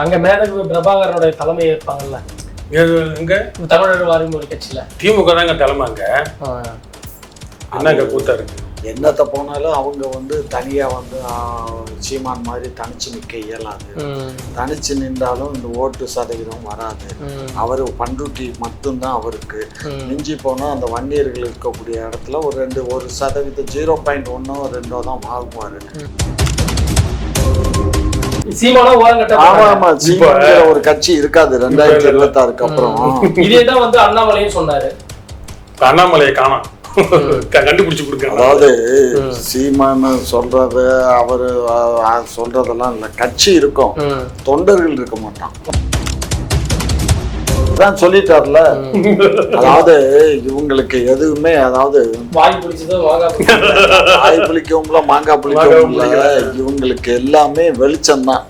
அங்க மேதகு பிரபாகரனுடைய தலைமை ஏற்பாங்கல்ல எங்க தமிழர் வாரிமொழி கட்சியில திமுக தாங்க தலைமை. அங்க என்னங்க கூத்தா இருக்கு. என்னத்த போனாலும் அவங்க தனியா சீமான் மாதிரி தனிச்சு நிக்க இயலாது. தனிச்சு நின்றாலும் இந்த ஓட்டு சதவீதம் வராது. அவரு பண்ருட்டி மட்டும்தான் அவருக்கு. மிஞ்சி போனா அந்த வன்னியர்கள் இருக்கக்கூடிய இடத்துல ஒரு சதவீதம் 0.1 2 தான் வாங்குவாரு. ஒரு கட்சி இருக்காது 2026 அப்புறம். இதேதான் அண்ணாமலையும் சொன்னாரு. அண்ணாமலையை காணோம், கண்டுபிடிச்சு கொடுக்க. அதாவது சீமான் சொல்றது அவரு சொல்றதெல்லாம் இல்ல, கட்சி இருக்கும், தொண்டர்கள் இருக்க மாட்டான். சொல்லிட்டார்ல. அதாவது இவங்களுக்கு எதுவுமே, அதாவது வாய் புளிக்கவும் மாங்காய் புளிக்கவும் இல்ல, இவங்களுக்கு எல்லாமே வெளிச்சம் தான்.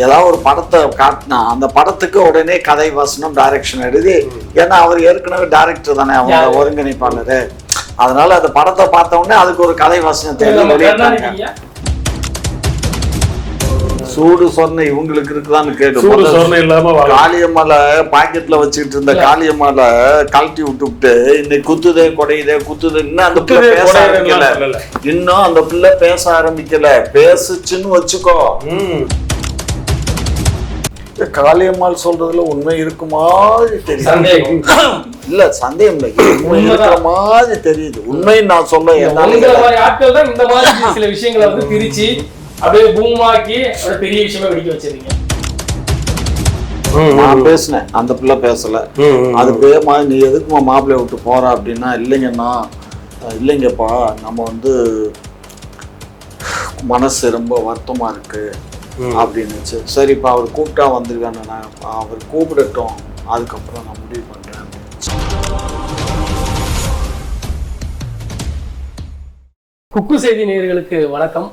ஏதாவது ஒரு படத்தை காட்டினா அந்த படத்துக்கு உடனே கதை வசனம் டைரக்ஷன் எழுதி, ஏன்னா அவர் ஏற்கனவே டைரக்டர் தானே, அவங்க ஒருங்கிணைப்பாளரு. அதனால அந்த படத்தை பார்த்த உடனே அதுக்கு ஒரு கதை வசனம் தெரியும். சூடு சொன்ன இவங்களுக்கு இருக்குதான்னு கேட்டு காளியம்மால பாக்கெட்ல வச்சுக்கிட்டு இருந்த காளியம்மால கழட்டி விட்டு இன்னைக்கு குத்துதே கொடையுதே குத்துது. இன்னும் அந்த பிள்ளை பேச ஆரம்பிக்கல. இன்னும் அந்த பிள்ளை பேச ஆரம்பிக்கல. பேசுச்சுன்னு வச்சுக்கோ. காளியம்மாள் சொல்றதுல உண்மை இருக்கு மாதிரி தெரியுது. இல்ல சந்தேகம் இல்லை, உண்மை இருக்கிற மாதிரி தெரியுது. உண்மை நான் சொல்ல ஆட்கள் தான் இந்த மாதிரி சில விஷயங்களை பிரிச்சு அப்படியே பூமாக்கி பெரிய விஷயமா வெடிக்க வச்சிருக்கீங்க. நான் பேசினேன், அந்த பிள்ளை பேசல. அது பேமா நீ எதுக்குமா மாப்பிள்ளைய விட்டு போற அப்படின்னா, இல்லைங்கண்ணா இல்லைங்கப்பா, நம்ம மனசு ரொம்ப வருத்தமா இருக்கு அப்படின்னுச்சு. சரிப்பா அவர் கூப்பிட்டா வந்துருக்கானே, நான் அவர் கூப்பிடட்டும், அதுக்கப்புறம் நான் முடிவு பண்றேன். குக்கு செய்தி நேயர்களுக்கு வணக்கம்.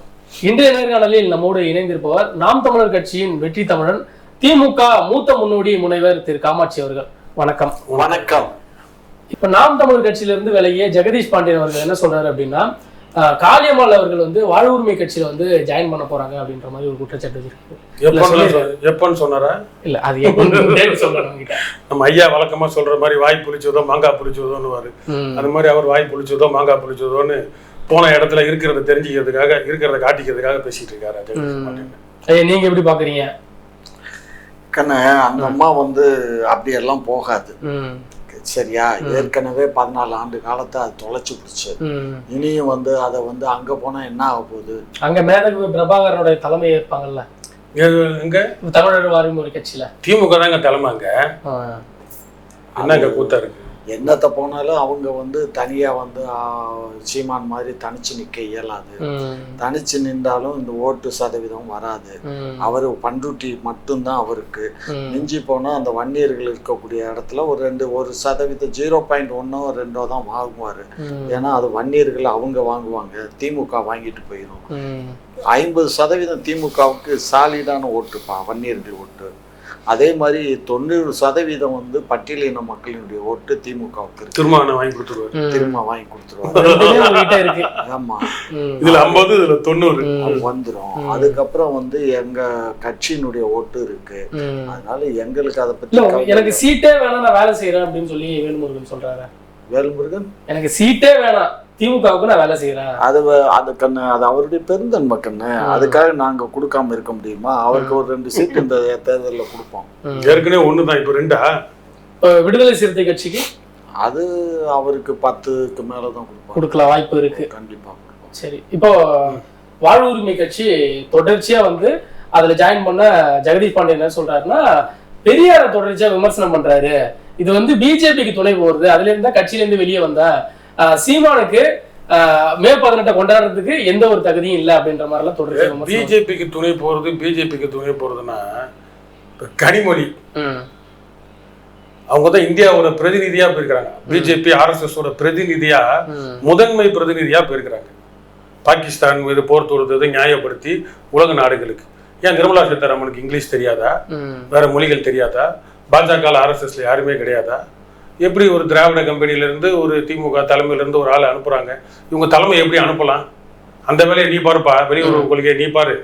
இன்றைய நேர்காணலில் நம்மோடு இணைந்திருப்பவர் நாம் தமிழர் கட்சியின் வெற்றி தமிழன், திமுக மூத்த முன்னோடி முனைவர் திரு காமாட்சி அவர்கள். வணக்கம். வணக்கம். இப்ப நாம் தமிழர் கட்சியில இருந்து விலகிய ஜெகதீஷ் பாண்டியன் அவர்கள் என்ன சொல்றாரு அப்படின்னா, காளியம்மாள் அவர்கள் வாழ்வுரிமை கட்சியில ஜாயின் பண்ண போறாங்க அப்படின்ற மாதிரி ஒரு குற்றச்சாட்டு இருக்கு. எப்பன்னு சொன்னாரா? இல்ல அது சொல்றாங்க. நம்ம ஐயா வழக்கமா சொல்ற மாதிரி வாய் புளிச்சதோ மாங்காய் புளிச்சதோன்னு, அது மாதிரி அவர் வாய் புளிச்சதோ மாங்காய் புளிச்சதோன்னு போன இடத்துல இருக்கிறத தெரிஞ்சுக்கிறதுக்காக, இருக்கிறத காட்டிக்கிறதுக்காக பேசிட்டு இருக்காரு. நீங்க எப்படி பாக்குறீங்க? கண்ண அந்த அம்மா அப்படியெல்லாம் போகாது. சரியா? ஏற்கனவே 14 ஆண்டு காலத்தை அது தொலைச்சு பிடிச்சு. இனியும் அதை அங்க போனா என்ன ஆக போகுது? அங்க மேதகு பிரபாகரனுடைய தலைமை ஏற்பாங்கல்ல. எங்க தமிழர் வாரிமொழி கட்சியில திமுக தாங்க தலைமை. அங்க என்னங்க கூத்தா இருக்கு. என்னத்த போனாலும் அவங்க தனியா சீமான் மாதிரி தனிச்சு நிக்க இயலாது. தனிச்சு நின்றாலும் இந்த ஓட்டு சதவீதம் வராது. அவரு பண்ருட்டி மட்டும்தான் அவருக்கு. மிஞ்சி போனா அந்த வன்னியர்கள் இருக்கக்கூடிய இடத்துல ஒரு சதவீதம் 0.1 2 தான் வாங்குவாரு. ஏன்னா அது வன்னியர்கள் அவங்க வாங்குவாங்க, திமுக வாங்கிட்டு போயிடும். 50% திமுகவுக்கு சாலிடான ஓட்டுப்பா வன்னியர்கள் ஓட்டு. அதே மாதிரி 90% பட்டியலின மக்களினுடைய ஓட்டு திமுகவுக்கு இருக்கு. திரும்ப வாங்கி கொடுத்துருவாரு. ஆமா, இதுல 50 இதுல 90 வந்துரும். அதுக்கப்புறம் எங்க கட்சியினுடைய ஓட்டு இருக்கு. அதனால எங்களுக்கு அதை பத்தி எனக்கு சீட்டே வேணாம், நான் வேலை செய்யறேன் அப்படின்னு சொல்லி வேல்முருகன் சொல்றாரு. வேல்முருகன் எனக்கு சீட்டே வேணாம், திமுகவுக்கு நான் வேலை செய்யறேன். அது கண்ணு, அது அவருடைய பெருந்தன்மை கண்ணு. அதுக்காக நாங்க கொடுக்காம இருக்க முடியுமா? அவருக்கு ஒரு 2 சீட் இந்த தேர்தலில் கொடுப்போம். ஏற்கனவே 1 தான், இப்போ 2. விடுதலை சிறுத்தை கட்சிக்கு அது அவருக்கு 10க்கு மேலதான் கொடுக்கலாம் வாய்ப்பு இருக்கு. கண்டிப்பா. சரி, இப்போ வாழ்வுரிமை கட்சி தொடர்ச்சியா அதுல ஜாயின் பண்ண ஜெகதீஷ் பாண்டியன் என்ன சொல்றாருன்னா, பெரியார தொடர்ச்சியா விமர்சனம் பண்றாரு. இது பிஜேபிக்கு துணை போறது, அதுல இருந்தா கட்சியில இருந்து வெளியே வந்தா சீமானுக்கு மே 18 கொண்டாடுறதுக்கு எந்த ஒரு தகுதியும் இல்லை அப்படின்ற மாதிரி எல்லாம் தொடர்ந்து. பிஜேபிக்கு துணை போறதுன்னா கனிமொழி அவங்கதான் இந்தியாவோட பிரதிநிதியா போயிருக்கிறாங்க. பிஜேபி RSS ஓட பிரதிநிதியா, முதன்மை பிரதிநிதியா போயிருக்கிறாங்க. பாகிஸ்தான் மீது போர் தொடுத்ததை நியாயப்படுத்தி உலக நாடுகளுக்கு. ஏன் நிர்மலா சீதாராமனுக்கு இங்கிலீஷ் தெரியாதா? வேற மொழிகள் தெரியாதா? பாஜக RSSல யாருமே கிடையாதா? எப்படி ஒரு திராவிட கம்பெனியிலேருந்து ஒரு திமுக தலைமையிலேருந்து ஒரு ஆளை அனுப்புகிறாங்க? இவங்க தலைமை எப்படி அனுப்பலாம்? அந்த வேலையை நீ பாருப்பா, வெளியுறவு கொள்கையை நீ பாரு.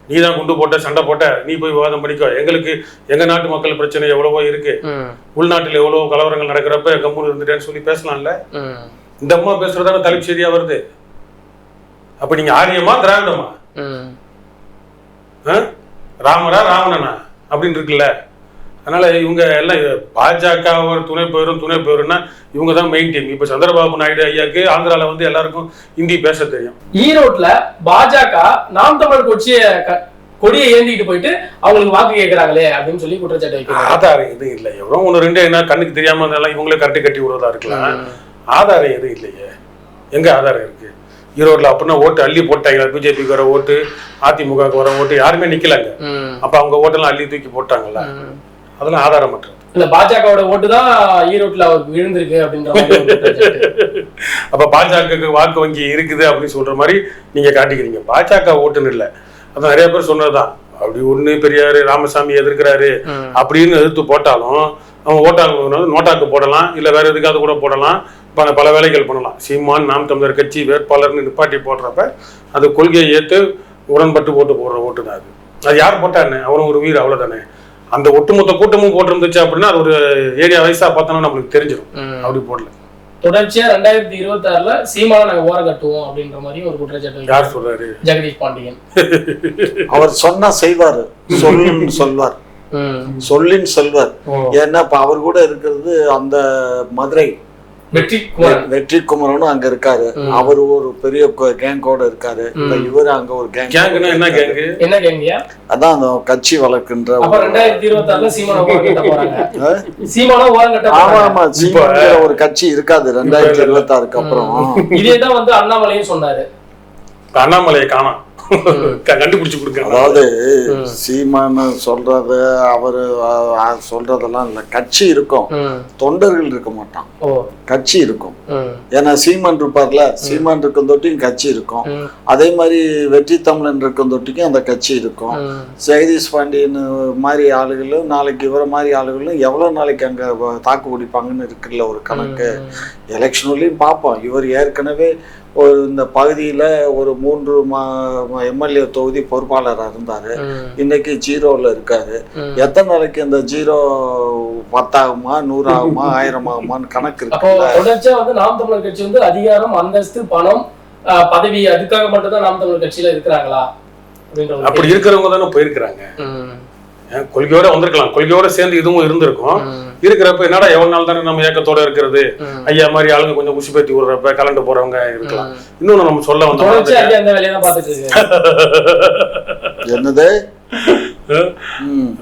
நீ தான் குண்டு போட்ட சண்டை போட்ட, நீ போய் விவாதம் பண்ணிக்கோ, எங்களுக்கு எங்க நாட்டு மக்கள் பிரச்சனை எவ்வளவோ இருக்கு, உள்நாட்டில் எவ்வளவோ கலவரங்கள் நடக்கிறப்ப கம்முன்னு இருந்துட்டேன்னு சொல்லி பேசலாம்ல. இந்த அம்மா பேசுறதான தலைப்பு செய்தியா வருது. அப்ப நீங்க ஆரியமா திராவிடமா, ராமரா ராவணனா அப்படின்னு இருக்குல்ல. அதனால இவங்க எல்லாம் பாஜக ஒரு துணை பெயரும்னா இவங்க தான் மெயின் டீம். இப்ப சந்திரபாபு நாயுடு ஐயாக்கு ஆந்திரால வந்து எல்லாருக்கும் ஹிந்தி பேச தெரியும். ஈரோட்ல பாஜக நாம் தமிழ் கொடியை ஏந்திட்டு போயிட்டு அவங்களுக்கு வாக்கு கேட்கிறாங்களே அப்படின்னு சொல்லி குற்றச்சாட்டு வைக்கிறாங்க. ஆதாரம் எதுவும் இல்லை. எவ்வளோ ஒன்று ரெண்டு என்ன கண்ணுக்கு தெரியாம இருந்தாலும் இவங்களே கட்டி விடுறதா இருக்கலாம். ஆதாரம் எதுவும் இல்லையே. எங்க ஆதாரம் இருக்கு? ஈரோட்ல அப்படின்னா ஓட்டு அள்ளி போட்டாங்களா? பிஜேபிக்கு வர ஓட்டு, அதிமுகவுக்கு வர ஓட்டு யாருமே நிக்கலாங்க. அப்ப அவங்க ஓட்டெல்லாம் அள்ளி தூக்கி போட்டாங்கல்ல, அதெல்லாம் ஆதாரமற்றது. இல்ல பாஜகவோட ஓட்டு தான் ஈரோட்ல அவருக்கு விழுந்திருக்கு அப்படின்ற மாதிரி. அப்ப பாஜக வாக்கு வங்கி இருக்குது அப்படின்னு சொல்ற மாதிரி நீங்க காட்டிக்கிறீங்க. பாஜக ஓட்டுன்னு இல்லை, அதான் நிறைய பேர் சொன்னதுதான். அப்படி ஒண்ணு பெரியாரு ராமசாமி எதிர்க்கிறாரு அப்படின்னு எதிர்த்து போட்டாலும் அவன் ஓட்டாங்க நோட்டாக்கு போடலாம், இல்ல வேற எதுக்காவது கூட போடலாம், பல வேலைகள் பண்ணலாம். சீமான் நாம் தமிழர் கட்சி வேட்பாளர்னு நிப்பாட்டி போடுறப்ப அது கொள்கையை ஏற்று உடன்பட்டு ஓட்டு போடுற ஓட்டு தான் அது. அது யார் போட்டான்னு அவரும் ஒரு வீர், அவ்வளவுதானே. அந்த ஒட்டுமொத்த கூட்டமும் போட்டிருந்துச்சு அப்படின்னா அது ஒரு ஏரியா வயசா பார்த்தோம்னா நம்மளுக்கு தெரிஞ்சிடும். அப்படி போடல. தொடர்ச்சியா 2026ல சீமான நாங்க ஓரம் கட்டுவோம் அப்படின்ற மாதிரி ஒரு குற்றச்சாட்டு யார் சொல்றாரு? ஜெகதீஷ் பாண்டியன். அவர் சொன்னா செய்வாரு, சொல்லுன்னு சொல்வார், சொல்லின்னு சொல்வார். ஏன்னா இப்ப அவர் கூட இருக்கிறது அந்த மதுரை வெற்றி குமரனும் அங்க இருக்காரு. அவர் ஒரு பெரிய கேங்கோட இருக்காரு. இவரு அங்க ஒரு கேங். என்ன கேங்க? அதான் அந்த கட்சி வளர்க்கின்ற. 2026ல சீமான ஓரம் கட்ட போறாங்க. சீமான ஓரம் கட்ட. ஆமா ஆமா, சீமான ஒரு கட்சி இருக்காது 2026க்கு அப்புறம். இதேதான் வந்து அண்ணாமலையும் சொன்னாரு. அண்ணாமலையை காணோம், கண்டுபிடிச்சு கொடுங்க. அதாவது சீமான சொல்றது அவரு சொல்றதெல்லாம் இல்ல. கட்சி இருக்கும், தொண்டர்கள் இருக்க மாட்டான். கட்சி இருக்கும். ஏன்னா சீமான் இருப்பார்ல, சீமான் இருக்கும் தொட்டியும் கட்சி இருக்கும். அதே மாதிரி வெற்றி தமிழன் இருக்கும் தொட்டிக்கும் அந்த கட்சி இருக்கும். ஜெகதீஷ் பாண்டியன் மாதிரி ஆளுகளும் நாளைக்கு இவர மாதிரி ஆளுகளும் எவ்வளவு நாளைக்கு அங்க தாக்கு பிடிப்பாங்கன்னு இருக்குல்ல ஒரு கணக்கு. எலெக்ஷன்லயும் பார்ப்போம். இவர் ஏற்கனவே ஒரு இந்த பகுதியில ஒரு 3 எம்எல்ஏ தொகுதி பொறுப்பாளராக இருந்தாரு. இன்னைக்கு 0ல இருக்காரு. எத்தனை நாளைக்கு இந்த 0 10 ஆகுமா, 100 ஆகுமா, 1000 ஆகுமான்னு கணக்கு இருக்கு. தொடர்ச்சியா வந்து நாம் தமிழர் கட்சி வந்து அதிகாரம், அந்தஸ்து, பணம், பதவி அதுக்காக மட்டும் தான் நாம் தமிழர் கட்சியில இருக்கிறாங்களா? அப்படி இருக்கிறவங்க தானே போயிருக்கிறாங்க. கொள்கையோட வந்திருக்கலாம், கொள்கையோட சேர்ந்து இதுவும் இருந்திருக்கும். இருக்கிறப்ப என்னடா எவ்வளவு நாள் தானே நம்ம இயக்கத்தோட இருக்கிறது, ஐயா மாதிரி ஆளுங்க கொஞ்சம் குசி பேத்தி விடுறப்ப கலந்து போறவங்க இருக்கலாம். இன்னொன்னு நம்ம சொல்ல வந்தோம், என்னது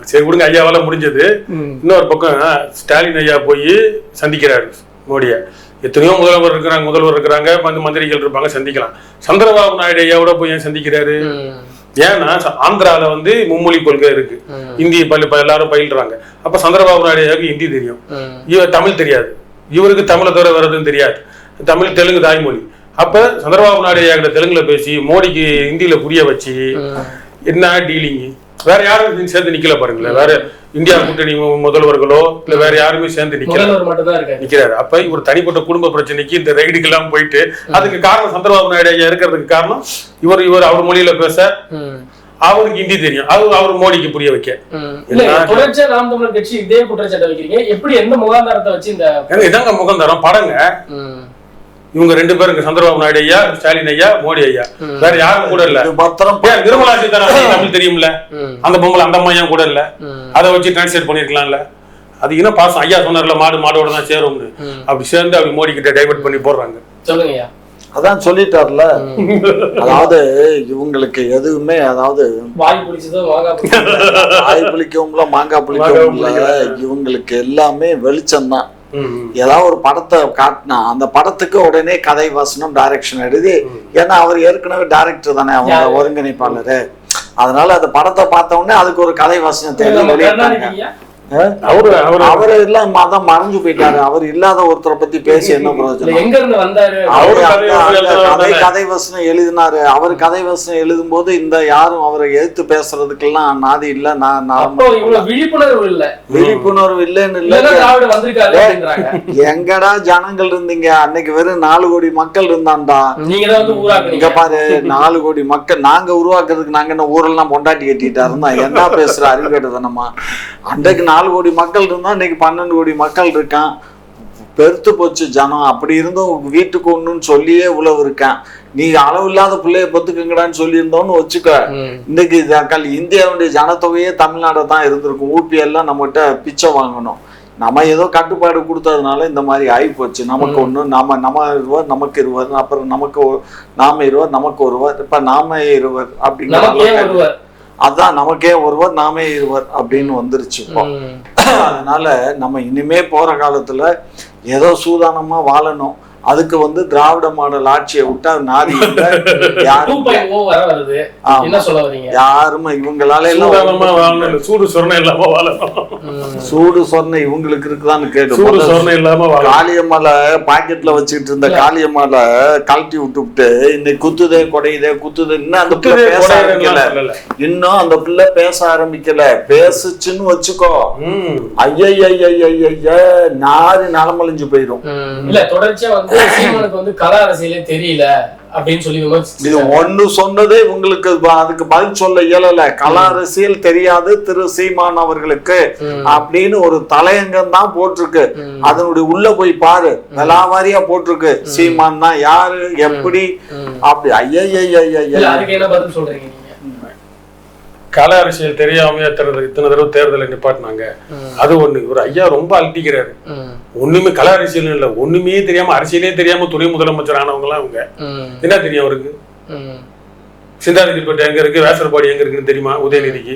சரி விடுங்க, ஐயாவால முடிஞ்சது. இன்னொரு பக்கம் ஸ்டாலின் ஐயா போய் சந்திக்கிறாரு மோடிய. எத்தனையோ முதல்வர் இருக்கிறாங்க, மந்திரிகள் இருப்பாங்க, சந்திக்கலாம். சந்திரபாபு நாயுடு ஐயாவோட போய் ஏன் சந்திக்கிறாரு? ஏன்னா ஆந்திரால வந்து மும்மொழி கொள்கை இருக்கு, இந்தி எல்லாரும் பயில்றாங்க. அப்ப சந்திரபாபு நாயுடு ஹிந்தி தெரியும், இவர் தமிழ் தெரியாது, இவருக்கு தமிழை தவிர வர்றதுன்னு தெரியாது. தமிழ் தெலுங்கு தாய்மொழி. அப்ப சந்திரபாபு நாயுடு தெலுங்குல பேசி மோடிக்கு ஹிந்தியில புரிய வச்சு என்ன டீலிங்? வேற யாரும் சேர்ந்து நிக்கல பாருங்களேன். வேற இந்தியா கூட்டணி முதல்வர்களோ இல்ல வேற யாருமே சேர்ந்து நிக்கிறாரு. அப்ப இவர் தனிப்பட்ட குடும்ப பிரச்சனைக்கு இந்த ரைடுக்கு எல்லாம் போயிட்டு அதுக்கு காரணம் சந்திரபாபு நாயுடு ஐயா இருக்கிறதுக்கு காரணம் இவர் அவர் மொழியில பேச, அவருக்கு ஹிந்தி தெரியும், அவர் மோடிக்கு புரிய வைக்க. நாம் தமிழர் கட்சி இதே குற்றச்சாட்டு வைக்கிறீங்க. எப்படி எந்த முகாந்தாரத்தை வச்சு இதாங்க முகாந்தாரம் படங்க. இவங்க 2 பேரும், சந்திரபாபு நாயுடு ஐயா, ஸ்டாலின் ஐயா, மோடி ஐயா, வேற யாரும் கூட இல்ல. நிர்மலா சீதாராமன் தமிழ் தெரியும்ல, அந்த பொம்பளை அந்த அம்மா கூட இல்ல, அதை வச்சு டிரான்ஸ்லேட் பண்ணிருக்கலாம்ல. அது என்ன பாசம்? ஐயா சொன்னார்ல மாடோட தான் சேரும்னு, அப்படி சேர்ந்து அப்படி மோடி கிட்ட டைவர்ட் பண்ணி போடுறாங்க. சொல்லுங்க. அதான் சொல்லிட்டார்ல. அதாவது இவங்களுக்கு எதுவுமே, அதாவது வாய் புளிச்சதோ வாய் புளிக்கவுங்களா மாங்காய் புளிக்கவுங்களா, இவங்களுக்கு எல்லாமே வெளிச்சம்தான். ஏதாவது ஒரு படத்தை காட்டினா அந்த படத்துக்கு உடனே கதை வசனம் டைரக்ஷன் எழுதி, ஏன்னா அவர் ஏற்கனவே டைரக்டர் தானே, அவங்க ஒருங்கிணைப்பாளரு. அதனால அந்த படத்தை பார்த்த உடனே அதுக்கு ஒரு கதை வசனம் தேவை. அவரு எல்லாம் அதான் மறைஞ்சு போயிட்டாரு. அவர் இல்லாத ஒருத்தரை பத்தி பேசி என்ன பிரயோஜனம்? எங்க இருந்து வந்தாரு? கதை வசனம் எழுதினாரு. அவர் கதை வசனம் எழுதும் போது இந்த யாரும் அவரை எதிர்த்து பேசுறதுக்கெல்லாம் நாதி இல்ல. விழிப்புணர்வு இல்லைன்னு இல்ல. எங்கடா ஜனங்கள் இருந்தீங்க அன்னைக்கு? வெறும் 4 கோடி மக்கள் இருந்தான்டா. இங்க பாரு, 4 கோடி மக்கள் நாங்க உருவாக்குறதுக்கு நாங்க என்ன ஊரெல்லாம் பொண்டாட்டி கட்டிட்டா இருந்தா? என்ன பேசுற அறிவு கேட்டதானமா? அன்றைக்கு 4 கோடி மக்கள் இருந்தா இன்னைக்கு 12 கோடி மக்கள் இருக்கான். பெருத்து போச்சு ஜனம். அப்படி இருந்தும் வீட்டுக்கு ஒண்ணுன்னு சொல்லியே உழவு இருக்கான். நீ அளவு இல்லாத பிள்ளைய பத்துக்குங்கடான்னு சொல்லி இருந்தோன்னு வச்சுக்க. இன்னைக்கு இந்தியாவுடைய ஜனத்தொகையே தமிழ்நாடு தான் இருந்திருக்கும். ஊபி எல்லாம் நம்மகிட்ட பிச்சை வாங்கணும். நம்ம ஏதோ கட்டுப்பாடு கொடுத்ததுனால இந்த மாதிரி ஆகி போச்சு. நமக்கு ஒண்ணு நம்ம இருவர் நமக்கு இருவர், அப்புறம் நாம இருவர் நமக்கு ஒருவர், இப்ப நாம இருவர் அப்படிங்கிற அதான் நமக்கே ஒருவர் நாமே இருவர் அப்படின்னு வந்துருச்சு இப்போ. அதனால நம்ம இனிமே போற காலத்துல ஏதோ சூதானமா வாழணும். அதுக்கு வந்து திராவிட மாடல் ஆட்சியை விட்டா நாதி யாருமே இவங்களால எல்லாம் சூடு சொரணை இல்லாம சூடு சொரணை இவங்களுக்கு இருக்குதான்னு கேட்டு காளியம்மால பாக்கெட்ல வச்சுக்கிட்டு இருந்த காளியம்மால கழட்டி விட்டு இன்னைக்கு குத்துதே கொடையுதே குத்துது. இன்னும் அந்த பிள்ளை பேச ஆரம்பிக்கல. இன்னும் அந்த பிள்ளை பேச ஆரம்பிக்கல. பேசுச்சுன்னு வச்சுக்கோ, ஐய நாரி நலமழிஞ்சு போயிடும். இல்ல தொடர்ச்சியா வந்து சீமானுக்கு வந்து கல அரசியலே தெரியல அப்படின்னு சொல்லி இது ஒண்ணு சொன்னதே உங்களுக்கு அதுக்கு பதில் சொல்ல இயலல. கல அரசியல் தெரியாது திரு சீமான் அவர்களுக்கு அப்படின்னு ஒரு தலையங்கம் தான் போட்டிருக்கு. அதனுடைய உள்ள போய் பாரு, விலாவாரியா போட்டிருக்கு. சீமான் தான் யாரு எப்படி அப்படி. அதுக்கு என்ன பதில் சொல்றீங்க? கல அரசியல் தெரியாம இத்தனை தடவை தேர்தலை நிப்பாட்டினாங்க. அது ஒண்ணு. இவர் ஐயா ரொம்ப அழட்டிக்கிறாரு. ஒண்ணுமே கல அரசியல் இல்ல, ஒண்ணுமே தெரியாம அரசியலே தெரியாம துணை முதலமைச்சர் ஆனவங்க எல்லாம் அவங்க. என்ன தெரியும் அவருக்கு? சிந்தாதிரிப்பேட்டை எங்க இருக்கு, வேசரபாடி எங்க இருக்குன்னு தெரியுமா உதயநிதிக்கு?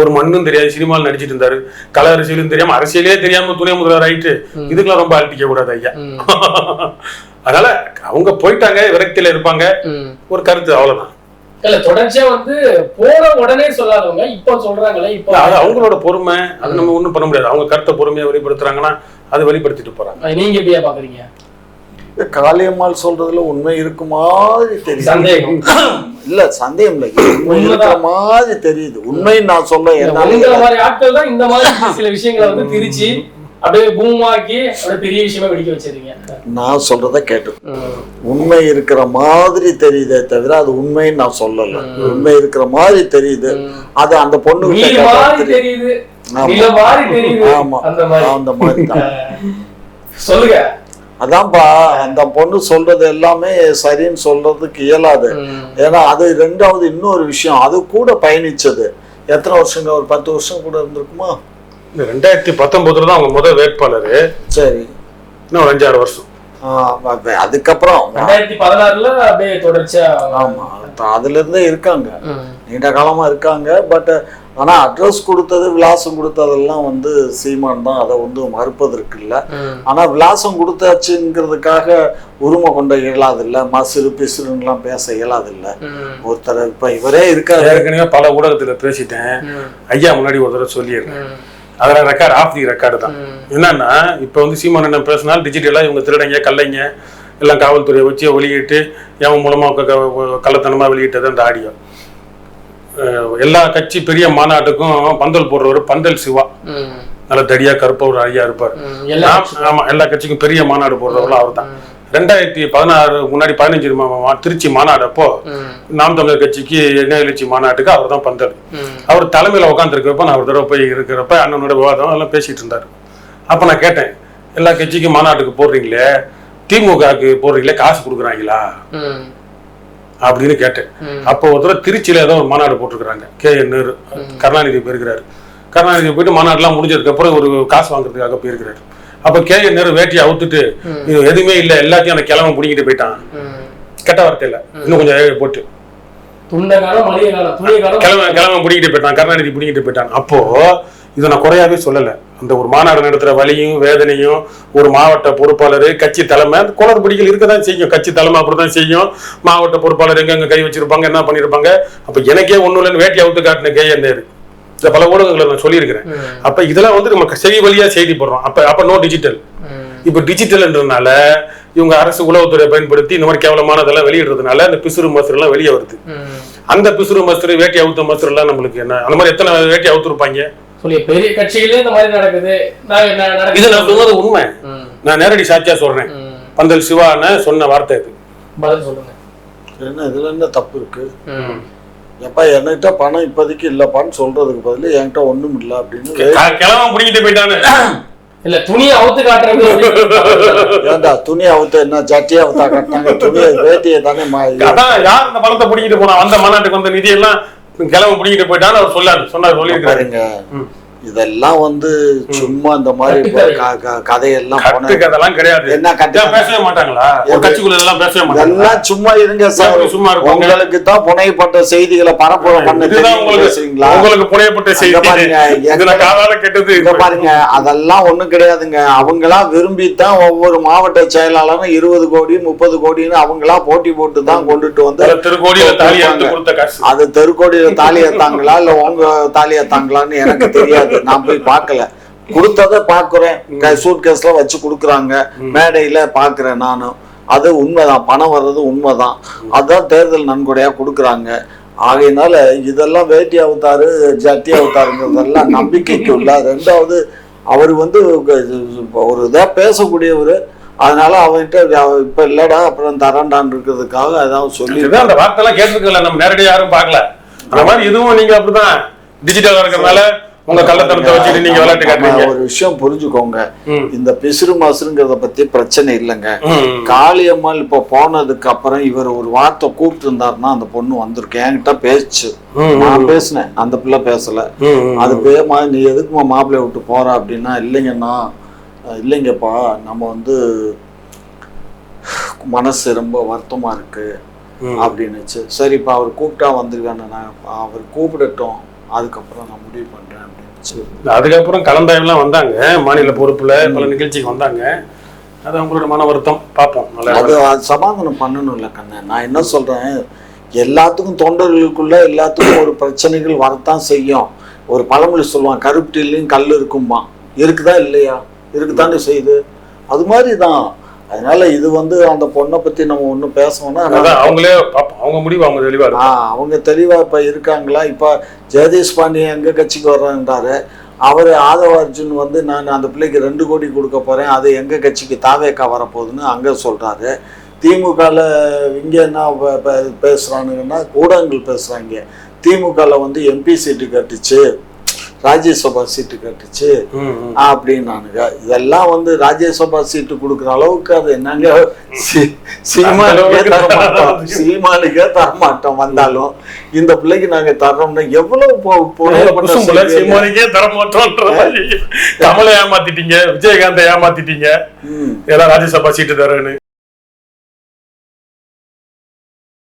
ஒரு மண்ணும் தெரியாது, சினிமாவில் நடிச்சிட்டு இருந்தாரு. கல அரசியலும் தெரியாம அரசியலே தெரியாம துணை முதல்வர் ஆயிட்டு இதுக்கெல்லாம் ரொம்ப அழட்டிக்க கூடாது ஐயா. அதனால அவங்க போயிட்டாங்க, விரக்தியில இருப்பாங்க. ஒரு கருத்து அவ்வளவுதான். இல்ல தொடர்ச்சியா வந்து போன உடனே சொல்லாதவங்க இப்ப சொல்றாங்களே. இப்ப அது அவங்களோட பொறுமை. அது நம்ம ஒண்ணும் பண்ண முடியாது. அவங்க கருத்தை பொறுமையா வெளிப்படுத்துறாங்கன்னா அது வெளிப்படுத்திட்டு போறாங்க. நீங்க எப்படியா பாக்குறீங்க? காளியம்மாள் சொல்றதுல உண்மை இருக்கு மாதிரி தெரியுது. சந்தேகம் இல்ல, சந்தேகம் இல்லை, உண்மை இருக்கிற மாதிரி தெரியுது. உண்மைன்னு நான் சொல்ல மாதிரி ஆட்கள் தான் இந்த மாதிரி சில விஷயங்களை வந்து திரிச்சு அப்படியே பூமாக்கி அப்படியே பெரிய விஷயமா வெடிக்க வச்சிருக்கீங்க. நான் சொல்றத கேட்டு உண்மை இருக்கிற மாதிரி தெரியுதே தவிர அது உண்மைன்னு நான் சொல்லல. உண்மை இருக்கிற மாதிரி தெரியுது. அது அந்த பொண்ணு தெரியுது. ஆமா அந்த மாதிரி தான் சொல்லுங்க. அதான்ப்பா, அந்த பொண்ணு சொல்றது எல்லாமே சரின்னு சொல்றதுக்கு இயலாது. ஏன்னா அது ரெண்டாவது இன்னொரு விஷயம், அது கூட பயணிச்சது எத்தனை வருஷங்க? ஒரு 10 வருஷம் கூட இருந்திருக்குமா? 2019 தான் அவங்க முதல் வேட்பாளர். சரி, இன்னும் ஒரு 5-6 வருஷம். அதுக்கப்புறம் 2016 அப்படியே தொடர்ச்சியா. ஆமா, அதுல இருந்தே இருக்காங்க, நீண்ட காலமா இருக்காங்க. பட் ஆனா அட்ரஸ் கொடுத்தது விலாசம் கொடுத்ததெல்லாம் வந்து சீமான் தான். அதை வந்து மறுப்பதற்கு இல்லை. ஆனா விலாசம் கொடுத்தாச்சுங்கிறதுக்காக உரிமை கொண்ட இயலாது இல்ல, மசுறு பிசுறுன்னு எல்லாம் பேச இயலாது இல்ல. ஒருத்தர் இப்ப இவரே இருக்காரு. ஏற்கனவே பல ஊடகத்துல பேசிட்டேன் ஐயா, முன்னாடி ஒரு தடவை சொல்லியிருக்கேன். அதெல்லாம் ரெக்கார்டு ஆஃப் தி ரெக்கார்டு தான். என்னன்னா இப்போ வந்து சீமான் என்ன பேசினாலும் டிஜிட்டலா இவங்க திருடங்க கல்லைங்க எல்லாம் காவல்துறையை வச்சு வெளியிட்டு எவன் மூலமா கள்ளத்தனமா வெளியிட்டது அந்த ஆடியோ. எல்லா கட்சி பெரிய மாநாட்டுக்கும் பந்தல் போடுறவர் பந்தல் சிவா, நல்ல தடியா கருப்பா ஒரு ஐயா இருப்பார். ஆமா, எல்லா கட்சிக்கும் பெரிய மாநாடு போடுறவங்களும் அவர் தான். 2016 முன்னாடி 15 திருச்சி மாநாடு அப்போ நாம் தமிழர் கட்சிக்கு எண்ணெய் எழுச்சி மாநாட்டுக்கு அவர் தான் பந்தல். அவர் தலைமையில உட்காந்துருக்கிறப்ப நான் ஒரு தடவை போய் இருக்கிறப்ப அண்ணனோட விவாதம் எல்லாம் பேசிட்டு இருந்தாரு. அப்ப நான் கேட்டேன், எல்லா கட்சிக்கும் மாநாட்டுக்கு போடுறீங்களே, திமுகவுக்கு போடுறீங்களே, காசு கொடுக்குறாங்களா அப்படின்னு கேட்டேன். அப்போ ஒரு தடவை திருச்சியில ஏதோ ஒரு மாநாடு போட்டிருக்கிறாங்க. KN நேரு கருணாநிதி போயிருக்கிறாரு. கருணாநிதி போயிட்டு மாநாடுலாம் முடிஞ்சதுக்கு அப்புறம் ஒரு காசு வாங்குறதுக்காக போயிருக்கிறாரு. அப்ப KN நேரு வேட்டியை அவுத்துட்டு எதுவுமே இல்ல, எல்லாத்தையும் அந்த கிழமை பிடிங்கிட்டு போயிட்டான். கெட்ட வார்த்தையில இன்னும் கொஞ்சம் போட்டு கிழமை பிடிக்கிட்டு போயிட்டான், கருணாநிதி பிடிக்கிட்டு போயிட்டான். அப்போ இதை நான் குறையாவே சொல்லல. அந்த ஒரு மாநாடு நடத்துற வலியும் வேதனையும் ஒரு மாவட்ட பொறுப்பாளர் கட்சி தலைமை குளறுபடிகள் இருக்கதான் செய்யும். கட்சி தலைமை அப்படிதான் செய்யும். மாவட்ட பொறுப்பாளர் எங்க கை வச்சிருப்பாங்க, என்ன பண்ணிருப்பாங்க. அப்ப எனக்கே ஒண்ணும் இல்லைன்னு வேட்டி அவுத்து காட்டின KN நேரு இந்த பல ஊடகங்களை நான் சொல்லியிருக்கிறேன். அப்ப இதெல்லாம் வந்து நம்ம செவி வழியா செய்தி போடுறோம். அப்ப நோ டிஜிட்டல். இப்ப டிஜிட்டல்ன்றதுனால இவங்க அரசு உளவுத்துறை பயன்படுத்தி இந்த மாதிரி கேவலமானதெல்லாம் வெளியிடுறதுனால அந்த பிசுறு மசுறு எல்லாம் வெளியே வருது. அந்த பிசுறு மசுறு வேட்டி அவுத்த மசுறு எல்லாம் நம்மளுக்கு என்ன, அந்த மாதிரி எத்தனை வேட்டி அவுத்துருப்பாங்க சொல்லி பெரிய கட்சிகளே இந்த மாதிரி நடக்குது. இது நான் சொன்னது உண்மை, நான் நேரடி சாட்சியா சொல்றேன். பந்தல் சிவான சொன்ன வார்த்தை இது. பதில் சொல்லுங்க. என்ன இதுல என்ன தப்பு இருக்கு? எப்பா என்கிட்ட பணம் இப்போதைக்கு இல்லப்பான்னு சொல்றதுக்கு பதில் என்கிட்ட ஒண்ணும் இல்லை அப்படின்னு கிளம்ப பிடிக்கிட்டு போயிட்டானு. இல்ல துணியை அவுத்து காட்டுறது. ஏண்டா துணி அவுத்த என்ன ஜட்டியா அவுத்தா கட்டினாங்க? துணியை வேட்டியை தானே யார் இந்த பணத்தை பிடிக்கிட்டு போனா? அந்த மாநாட்டுக்கு வந்த நிதியெல்லாம் கிளம்ப பிடிக்கிட்டு போயிட்டான்னு அவர் சொல்லியிருக்காருங்க. இதெல்லாம் வந்து சும்மா இந்த மாதிரி கதையெல்லாம் கதையெல்லாம் கிடையாது. என்ன கட்ட பேசவே மாட்டாங்களா? கட்சிக்குள்ள எல்லாம் பேசவே மாட்டாங்க. எல்லாம் சும்மா இருங்க சார். சும்மா இருக்கும். உங்களுக்கு தான் புனையப்பட்ட செய்திகளை பரப்புரை பண்ணீங்களா? உங்களுக்கு புனையப்பட்ட செய்தி கெட்டது பாருங்க. அதெல்லாம் ஒண்ணும் கிடையாதுங்க. அவங்களா விரும்பித்தான் ஒவ்வொரு மாவட்ட செயலாளரும் 20 கோடி 30 கோடின்னு அவங்களா போட்டி போட்டு தான் கொண்டுட்டு வந்து அது தெருக்கோடியில தாலி ஏத்தாங்களா இல்ல உங்க தாலி ஏத்தாங்களான்னு எனக்கு தெரியாது. நான் போய் பார்க்கல. கொடுத்ததை பாக்குறேன். சூட் கேஸ்ல வச்சு கொடுக்குறாங்க, மேடையில பாக்குறேன் நானும். அது உண்மைதான், பணம் வர்றது உண்மைதான். அதான் தேர்தல் நன்கொடையா கொடுக்குறாங்க. ஆகையினால இதெல்லாம் வேட்டி அவுத்தாரு ஜட்டி அவுத்தாருங்கிறதெல்லாம் நம்பிக்கைக்கு உள்ள. ரெண்டாவது அவர் வந்து ஒரு இதா பேசக்கூடியவர். அதனால அவன்கிட்ட இப்ப இல்லடா அப்புறம் தரண்டான் இருக்கிறதுக்காக ஏதாவது சொல்லி அந்த வார்த்தை எல்லாம் கேட்டிருக்கல. நம்ம நேரடியா யாரும் பார்க்கல. அந்த மாதிரி இதுவும் நீங்க அப்படிதான் டிஜிட்டல் இருக்கிறதுனால உங்க கள்ளத்தனத்தை வச்சுட்டு நீங்க விளையாட்டு காட்டுறீங்க. ஒரு விஷயம் புரிஞ்சுக்கோங்க, இந்த பிசுறு மாசுங்கிறத பத்தி பிரச்சனை இல்லைங்க. காளியம்மாள் இப்ப போனதுக்கு அப்புறம் இவர் ஒரு வார்த்தை கூப்பிட்டு இருந்தாருன்னா அந்த பொண்ணு வந்திருக்கேன் என்கிட்ட பேச்சு. நான் பேசினேன், அந்த பிள்ளை பேசல. அது பேமா நீ எதுக்குமா மாப்பிள்ளைய விட்டு போற அப்படின்னா, இல்லைங்கண்ணா இல்லைங்கப்பா நம்ம வந்து மனசு ரொம்ப வருத்தமா இருக்கு அப்படின்னுச்சு. சரிப்பா அவர் கூப்பிட்டா வந்துருக்கான்னு, நான் அவர் கூப்பிடட்டும் அதுக்கப்புறம் நான் முடிவு பண்றேன் அப்படின்னு. அதுக்கப்புறம் கலந்தாய்வுலாம் வந்தாங்க, மாநில பொறுப்புல பல நிகழ்ச்சிக்கு வந்தாங்க. அது அவங்களோட மன வருத்தம். பார்ப்போம். அது சமாதானம் பண்ணணும் இல்லை கண்ணு. நான் என்ன சொல்றேன், எல்லாத்துக்கும் தொண்டர்களுக்குள்ள எல்லாத்துக்கும் ஒரு பிரச்சனைகள் வரத்தான் செய்யும். ஒரு பழமொழி சொல்லுவான், கருப்பட்டிலையும் கல் இருக்குமா. இருக்குதா இல்லையா? இருக்குதானே செய்யுது. அது மாதிரிதான். அதனால இது வந்து அந்த பொண்ணை பத்தி நம்ம ஒன்றும் பேசணும்னா அவங்களே அவங்க முடிவு அவங்க தெளிவா அவங்க தெளிவா இப்ப இருக்காங்களா? இப்ப ஜெகதீஷ் பாண்டியன் எங்க கட்சிக்கு வர்றேன்றாரு. அவரு ஆதவ அர்ஜுன் வந்து நான் அந்த பிள்ளைக்கு 2 கோடி கொடுக்க போறேன், அது எங்க கட்சிக்கு தாவேக்கா வரப்போகுதுன்னு அங்க சொல்றாரு. திமுகல இங்க என்ன பேசுறானுங்கன்னா ஊடகங்கள் பேசுறாங்க, திமுகல வந்து எம்பி சீட்டு கட்டுச்சு, ராஜ்யசபா சீட்டு கட்டுச்சு அப்படின்னானுங்க. இதெல்லாம் வந்து ராஜ்யசபா சீட்டு கொடுக்குற அளவுக்கு அது என்னங்க சீமானுக்கே தரமாட்டோம். வந்தாலும் இந்த பிள்ளைக்கு நாங்க தர்றோம்னா எவ்வளவு சீமானுக்கே தரமாட்டோம். கமலை ஏமாத்திட்டீங்க, விஜயகாந்தை ஏமாத்திட்டீங்க, ஏதாவது ராஜ்யசபா சீட்டு தரேன்னு.